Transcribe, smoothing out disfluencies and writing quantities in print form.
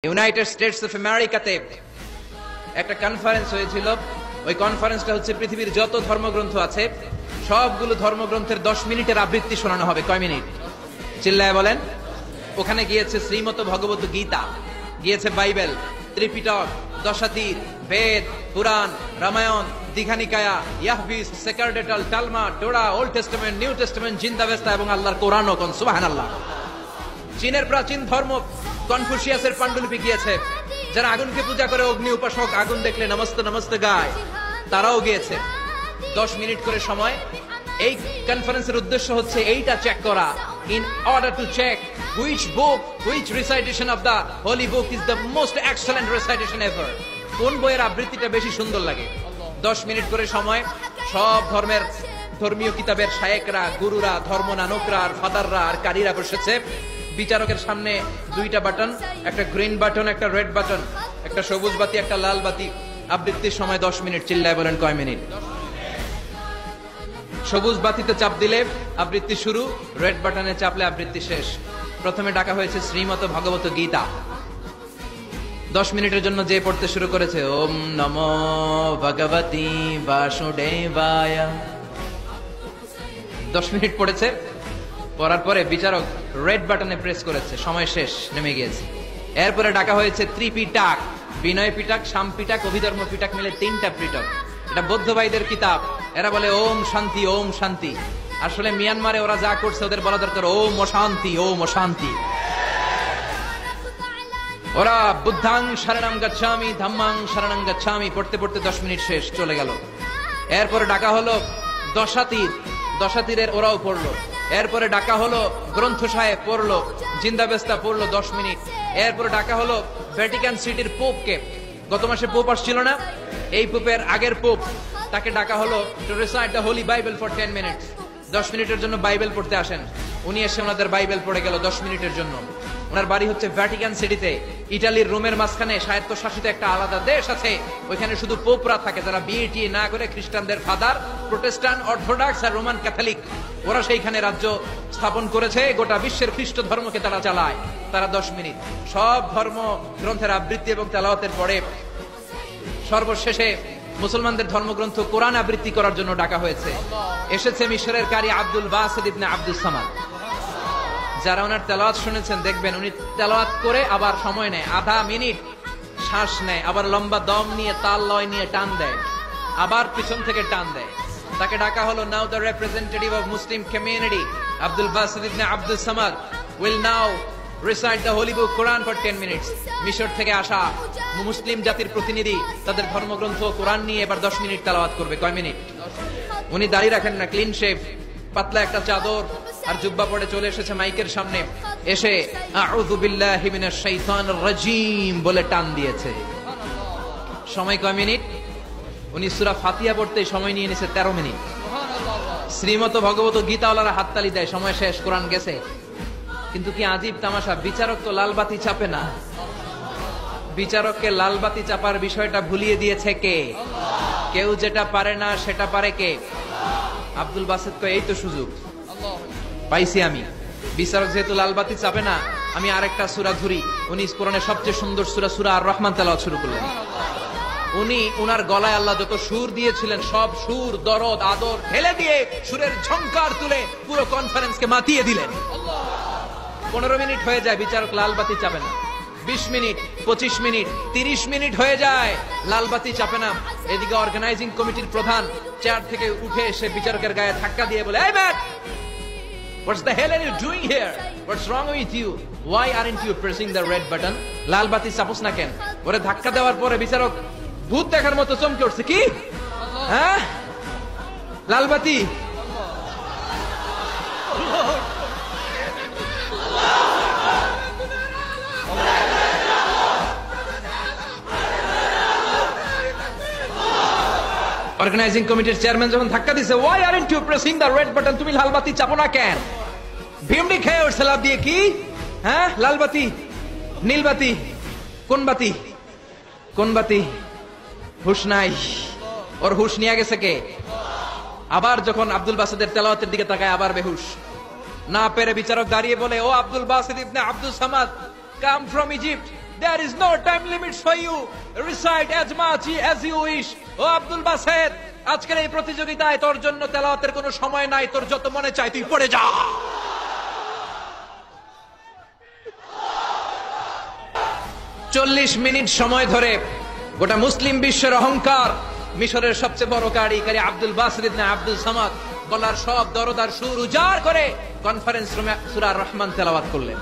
United states of আমেরিকাতে একটা conference হয়েছিল। ওই কনফারেন্সটা হচ্ছে পৃথিবীর যত ধর্মগ্রন্থ আছে সবগুলো ধর্মগ্রন্থের 10 মিনিটের আবৃত্তি শোনানো হবে। কয় মিনিট? চিল্লায় বলেন। ওখানে গিয়েছে শ্রীমত ভগবত গীতা, গিয়েছে বাইবেল, ত্রিপিটক, দশাতীর, বেদ, পুরাণ, রামায়ণ, দীঘানিকায়া, ইয়াহবিস, সেকারডেটাল, টালমা, Torah, Old Testament, New Testament, Zend Avesta এবং আল্লাহর কোরআন ও কোন সুবহানাল্লাহ। চীনের প্রাচীন ধর্ম কনফুসিয়াসের পাণ্ডুলিপি গিয়েছে। যারা আগুনকে পূজা করে, অগ্নি উপাসক, আগুন দেখলে নমস্তে নমস্তে গায়, তারাও গিয়েছে। 10 মিনিট করে সময়। এই কনফারেন্সের উদ্দেশ্য হচ্ছে এইটা চেক করা, in order to check which book, which recitation of the holy book is the most excellent recitation ever. কোন বইয়ের আবৃত্তিটা বেশি সুন্দর লাগে। 10 মিনিট করে সময়। সব ধর্মের ধর্মীয় কিতাবের শায়েকরা, গুরুরা, ধর্মনানকরা আর ফাদাররা আর কারীরা বসেছে। বিচারকের সামনে 2টা বাটন, একটা গ্রিন বাটন, একটা রেড বাটন, একটা সবুজ বাতি, একটা লাল বাতি। আবৃত্তির সময় 10 মিনিট। চিল্লায় বলেন কয় মিনিট? সবুজ বাতিতে চাপ দিলে আবৃত্তি শুরু, রেড বাটনে চাপলে আবৃত্তি শেষ। প্রথমে ডাকা হয়েছে শ্রীমত ভগবত গীতা। 10 মিনিটের জন্য যে পড়তে শুরু করেছে, ওম নমো ভগবতী বাসুদেবায়। 10 মিনিট পড়েছে। পড়ার পরে বিচারক রেড বাটনে প্রেস করেছে, সময় শেষ, নেমে গিয়েছে। এরপরে ডাকা হয়েছে ত্রিপিটক, বিনয় পিটক, শাম পিটক, অভিধর্ম পিটক মিলে 3টা পিটক। এটা বৌদ্ধ ভাইদের কিতাব। এরা বলে ওম শান্তি, ওম শান্তি। আসলে মিয়ানমারে ওরা যা করছে ওদের বলা দরকার ওম অশান্তি, ওম অশান্তি। ওরা বুদ্ধাং শরণং গচ্ছামি, ধাম্মাং শরণং গচ্ছামি পড়তে পড়তে 10 মিনিট শেষ, চলে গেল। এরপরে ডাকা হলো দশাতীর, দশাতীরের ওরাও পড়লো। এরপরে ডাকা হলো গ্রন্থ সাহেব, পড়লো। জিন্দাবেস্তা পড়লো 10 মিনিট। এরপরে ডাকা হলো ভ্যাটিকান সিটির পোপকে। গত মাসে পোপ আসছিল না? এই পোপের আগের পোপ, তাকে ডাকা হলো to recite the Holi Bible for 10 minutes. 10 মিনিটের জন্য বাইবেল পড়তে আসেন। উনি এসে ওনাদের বাইবেল পড়ে গেল 10 মিনিটের জন্য। ওনার বাড়ি হচ্ছে ভ্যাটিকান সিটিতে, ইটালির রোমের মাঝখানে স্বায়ত্তশাসিত একটা আলাদা দেশ আছে। ওইখানে শুধু পোপরা থাকে, যারা বিএটি না করে খ্রিস্টানদের ফাদার, প্রোটেস্টান্ট, অর্থোডক্স আর রোমান ক্যাথলিক, ওরা সেইখানে রাজ্য স্থাপন করেছে। গোটা বিশ্বের খ্রিস্ট ধর্মকে তারা চালায়। তারা 10 মিনিট সব ধর্ম গ্রন্থের আবৃত্তি এবং তেলাওয়াতের পরে সর্বশেষে মুসলমানদের ধর্মগ্রন্থ কোরআন আবৃত্তি করার জন্য ডাকা হয়েছে। এসেছে মিশরের কারি Abdul Basit Ibn Abdus Samad. যারা ওনার তেলাওয়াত শুনেছেন দেখবেন উনি তেলাওয়াত করে আবার সময় নেয়, আধা মিনিট শ্বাস নেয়, আবার লম্বা দম নিয়ে তাল লয় নিয়ে টান দেয়, আবার পিছন থেকে টান দেয়। তাকে ডাকা হলো now the representative of Muslim community Abdul Basit Ibn Abdus Samad will now recite the holy book Quran for 10 minutes. মিশর থেকে আসা মুসলিম জাতির প্রতিনিধি তাদের ধর্মগ্রন্থ কোরআন নিয়ে এবার 10 মিনিট তেলাওয়াত করবে। কয় মিনিট? উনি দাড়ি রাখেন না, ক্লিন শেভ, পাতলা একটা চাদর আর জুব্বা পরে চলে এসেছে মাইকের সামনে। এসে আউযু বিল্লাহি মিনাশ শাইতানির রাজিম বলে টান দিয়েছে। সময় কয় মিনিট? উনি সূরা ফাতিহা পড়তে সময় নিয়ে নিয়েছে 13 মিনিট। শ্রীমত ভগবত গীতাওয়ালারা হাততালি দেয়, সময় শেষ, কোরআন গেছে। কিন্তু কি আজীব তামাশা, বিচারক তো লাল বাতি চাপে না। বিচারককে লাল বাতি চাপার বিষয়টা ভুলিয়ে দিয়েছে কে? কেউ যেটা পারে না সেটা পারে কে? আব্দুল বাসিত কয় এই তো সুযোগ পাইছি আমি। বিচারক যেহেতু লাল বাতি চাপে না, আমি আরেকটা সূরা ধরি। উনি কোরআনের সবচেয়ে সুন্দর সূরা, সূরা আর রহমান তেলাওয়াত শুরু করলেন। উনি উনার গলায় আল্লাহ যত সুর দিয়েছিলেন সব সুর, দরদ, আদর ঢেলে দিয়ে সুরের ঝংকার তুলে পুরো কনফারেন্সকে মাতিয়ে দিলেন। 15 মিনিট হয়ে যায়, বিচারক লাল বাতি চাপে না। 20 মিনিট, 25 মিনিট, 30 মিনিট হয়ে যায়, লাল বাতি চাপে না। এদিকে অর্গানাইজিং কমিটির প্রধান চেয়ার থেকে উঠে এসে বিচারকের গায়ে ধাক্কা দিয়ে বলে, এই man, what's the hell are you doing here? What's wrong with you? Why aren't you pressing the red button? লাল বাতি চাপোস না কেন? ওরে ধাক্কা দেওয়ার পরে বিচারক ভূত দেখার মতো চমকে উঠছে। কি? হ্যাঁ, লাল বাতি? অর্গানাইজিং কমিটির চেয়ারম্যান যখন ধাক্কা দিছে, why aren't you pressing the red button? তুমি লাল বাতি চাপো না কেন? ভিমডি খেয়ে উঠছে লাভ দিয়ে। কি? হ্যাঁ, লাল বাতি, নীল বাতি, কোন বাতি? কোন বাতি? হুশ নাই। ওর হুশ নিয়ে গেছে কে? আবার যখন আব্দুল বাসিতের তেলাওয়াতের দিকে তাকায় আবার বেহুশ। না পেরে বিচারক দাঁড়িয়ে বলে, ও Abdul Basit Ibn Abdus Samad, come from Egypt, There is no time limits for you. Recite as much as you wish. ও আব্দুল বাসেত, আজকের এই প্রতিযোগিতায় তোর জন্য তেলাওয়াতের কোনো সময় নাই, তোর যত মনে চায় তুই পড়ে যা। 40 মিনিট সময় ধরে গোটা মুসলিম বিশ্বের অহংকার, মিশরের সবচেয়ে বড় কারি আব্দুল বাসির ইবনে আব্দুল সামাদ গলার সব দরদার সুর উজাড় করে কনফারেন্স রুমে সূরা আর রহমান তেলাওয়াত করলেন।